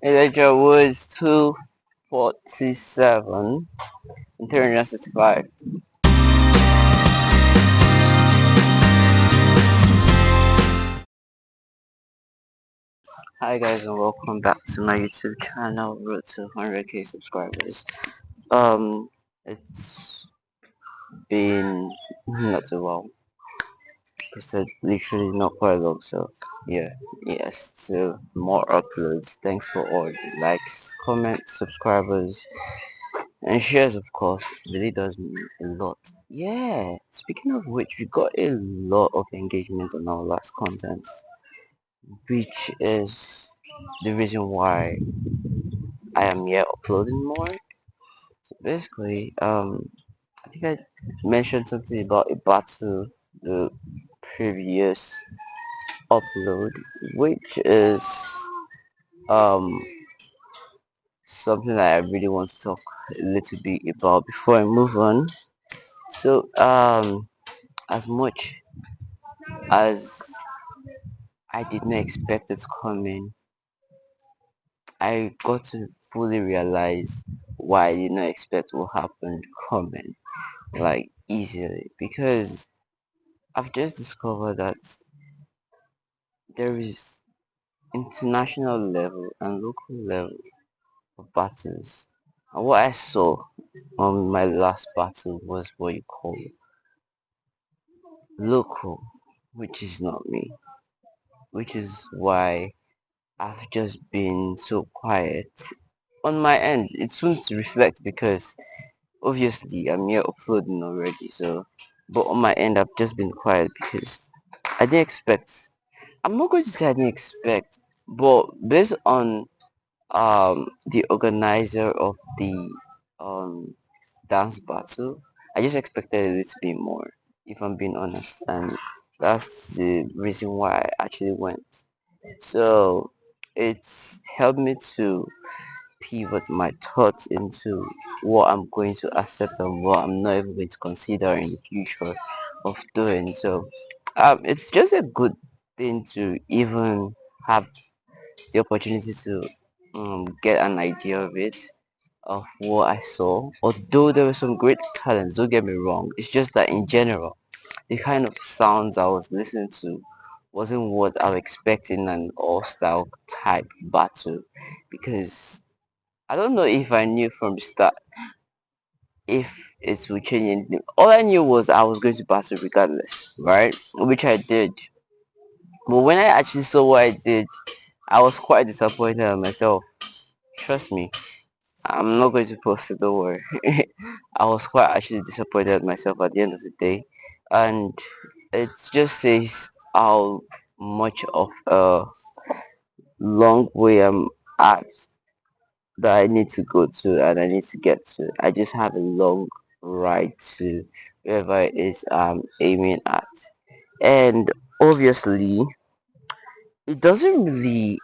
Elijah Woods 247 and 365. Hi guys and welcome back to my YouTube channel, Road to 100k subscribers. It's been not too long. It's literally not quite long, so yeah, yes, so more uploads. Thanks for all the likes, comments, subscribers, and shares, of course. It really does mean a lot. Yeah, speaking of which, we got a lot of engagement on our last content, which is the reason why I am here uploading more. So basically, I think I mentioned something about a battle the previous upload, which is um something that I really want to talk a little bit about before I move on. So as much as I did not expect it coming, I got to fully realize why I did not expect what happened coming, like easily, because I've just discovered that there is international level and local level of battles. And what I saw on my last battle was what you call local, which is not me, which is why I've just been so quiet. On my end, it soon to reflect because obviously I'm here uploading already, so but on my end I've just been quiet because I didn't expect, I'm not going to say I didn't expect, but based on the organizer of the um dance battle, I just expected a little bit more, if I'm being honest, and that's the reason why I actually went. So it's helped me to pivot my thoughts into what I'm going to accept and what I'm not even going to consider in the future of doing. So it's just a good thing to even have the opportunity to get an idea of it, of what I saw. Although there were some great talents, don't get me wrong. It's just that in general, the kind of sounds I was listening to wasn't what I was expecting an all-style type battle, because I don't know if I knew from the start if it would change anything. All I knew was I was going to battle regardless, right? Which I did. But when I actually saw what I did, I was quite disappointed in myself. Trust me, I'm not going to post it, don't worry. I was quite actually disappointed at myself at the end of the day. And it just says how much of a long way I'm at, that I need to go to and I need to get to. I just have a long ride to wherever it is I'm aiming at. And obviously, it doesn't really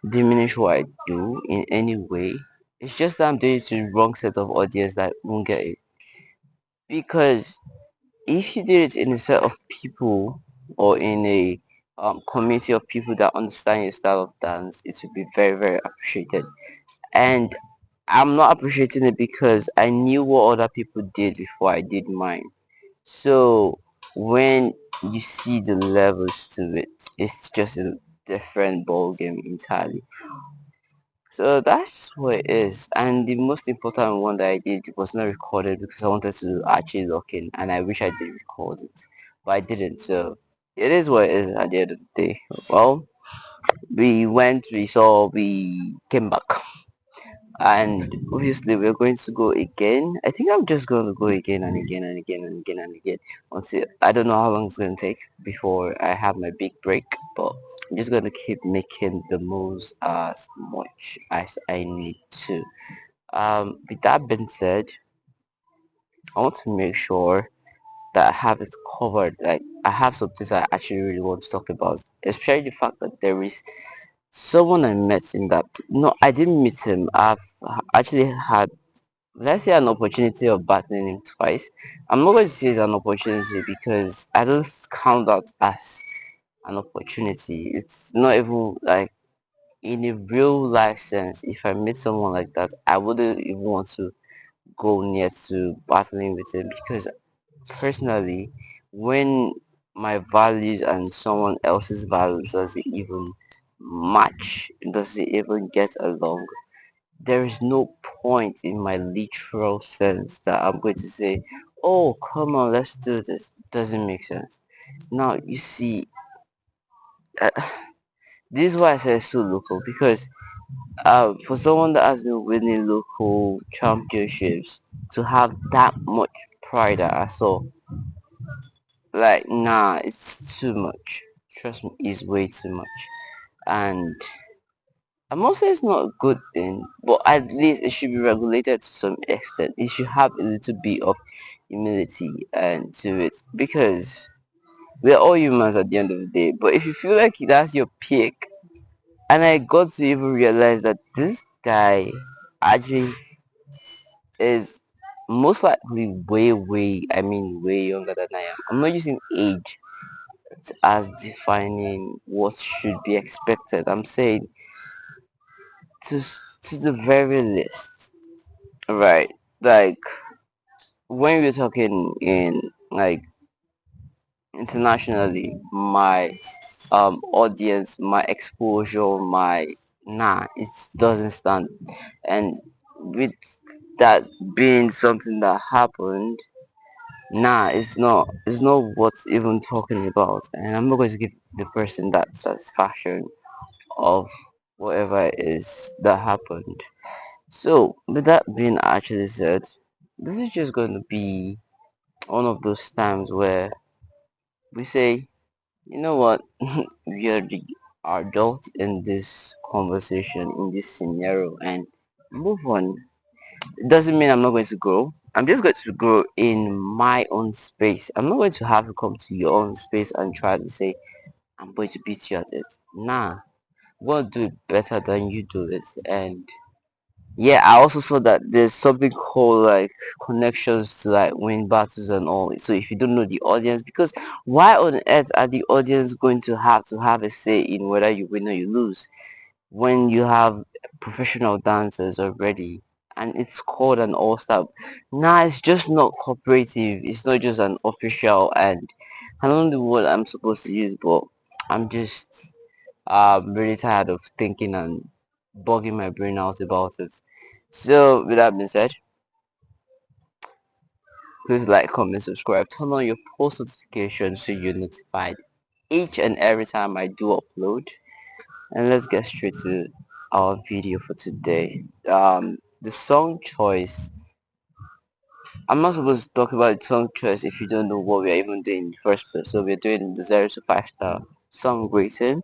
diminish what I do in any way. It's just that I'm doing it to the wrong set of audience that won't get it. Because if you did it in a set of people or in a community of people that understand your style of dance, it would be very, very appreciated. And I'm not appreciating it because I knew what other people did before I did mine. So when you see the levels to it, it's just a different ball game entirely. So that's what it is. And the most important one that I did was not recorded because I wanted to actually lock in, and I wish I did record it, but I didn't. So it is what it is at the end of the day. Well, we went, we saw, we came back, and obviously we're going to go again. I think I'm just going to go again and again and again and again and again until I don't know how long it's going to take before I have my big break, but I'm just going to keep making the moves as much as I need to. With that being said, I want to make sure that I have it covered. Like, I have some things I actually really want to talk about, especially the fact that there is someone I met in that. No, I didn't meet him. I've actually had, let's say, an opportunity of battling him twice. I'm not going to say it's an opportunity because I don't count that as an opportunity. It's not even like in a real life sense, if I meet someone like that, I wouldn't even want to go near to battling with him because personally, when my values and someone else's values doesn't even match, doesn't even get along, there is no point in my literal sense that I'm going to say, oh, come on, let's do this. Doesn't make sense. Now, you see, uh, this is why I say so local because for someone that has been winning local championships to have that much pride that I saw, like, nah, it's too much. Trust me, it's way too much. And I'm not saying it's not a good thing, but at least it should be regulated to some extent. It should have a little bit of humility and to it because we're all humans at the end of the day. But if you feel like that's your peak, and I got to even realize that this guy actually is most likely I mean, way younger than I am. I'm not using age as defining what should be expected. I'm saying to the very least, right? Like when we're talking in like internationally, my audience, my exposure, my nah, it doesn't stand. And with that being something that happened, nah, it's not what's even talking about. And I'm not going to give the person that satisfaction of whatever it is that happened. So, with that being actually said, this is just going to be one of those times where we say, you know what, we are the adult in this conversation, in this scenario, and move on. It doesn't mean I'm not going to grow. I'm just going to grow in my own space. I'm not going to have to come to your own space and try to say, I'm going to beat you at it. Nah, I'm going to do it better than you do it. And yeah, I also saw that there's something called like connections to like win battles and all. So if you don't know the audience, because why on earth are the audience going to have a say in whether you win or you lose when you have professional dancers already and it's called an all-star? Nah, it's just not cooperative. It's not just an official, and I don't know what I'm supposed to use, but I'm just really tired of thinking and bugging my brain out about it. So, with that being said, please like, comment, subscribe, turn on your post notifications so you're notified each and every time I do upload. And let's get straight to our video for today. The song choice. I'm not supposed to talk about the song choice if you don't know what we're even doing in the first place. So we're doing the 0 to 5 star song rating,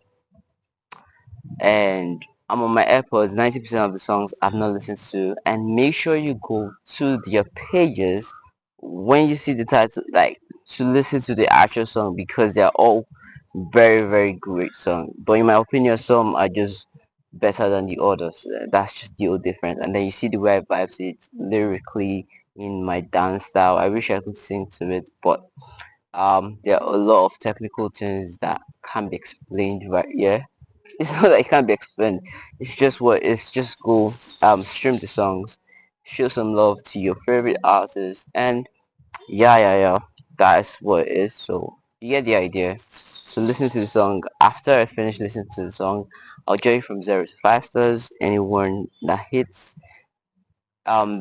and I'm on my AirPods. 90% of the songs I've not listened to, and make sure you go to their pages when you see the title, like to listen to the actual song because they're all very very great songs. But in my opinion, some are just better than the others. That's just the old difference. And then you see the way I vibe to it lyrically in my dance style. I wish I could sing to it, but there are a lot of technical things that can't be explained right here. It's not that it can't be explained. It's just what it's just go stream the songs, show some love to your favorite artist, and yeah. That's what it is. So you get the idea. So listen to the song. After I finish listening to the song, I'll judge you from 0 to 5 stars. Anyone that hits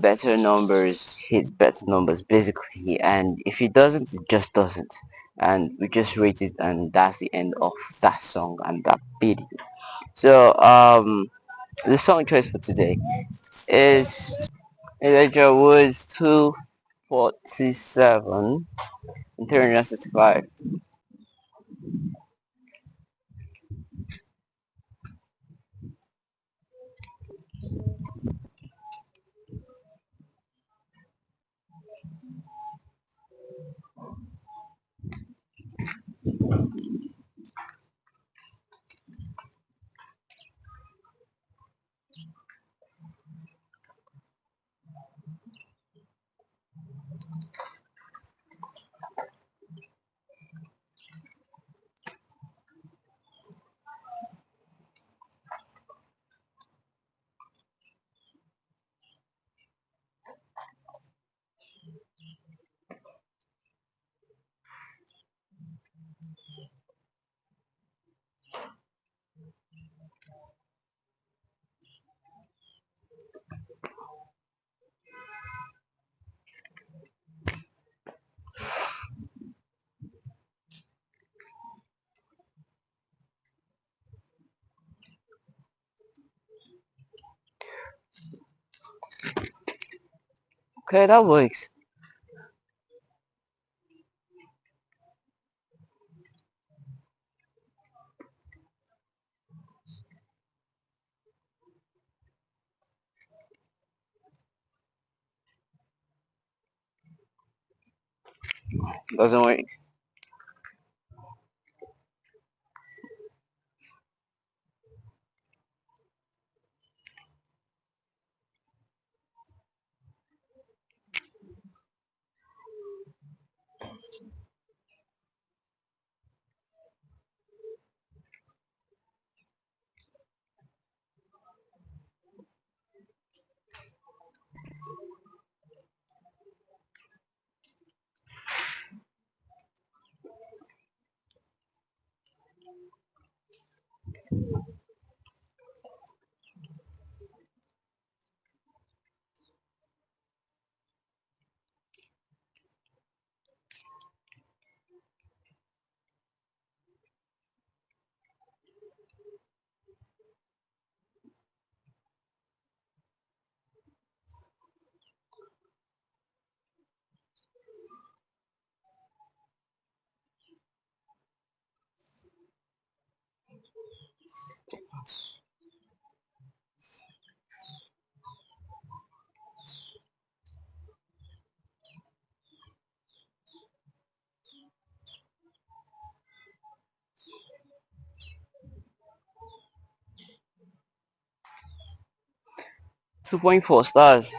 better numbers hits better numbers basically, and if it doesn't, it just doesn't. And we just rate it, and that's the end of that song and that video. So the song choice for today is Elijah Woods 247 and 365. Okay, that works. Doesn't work. 2.4 stars.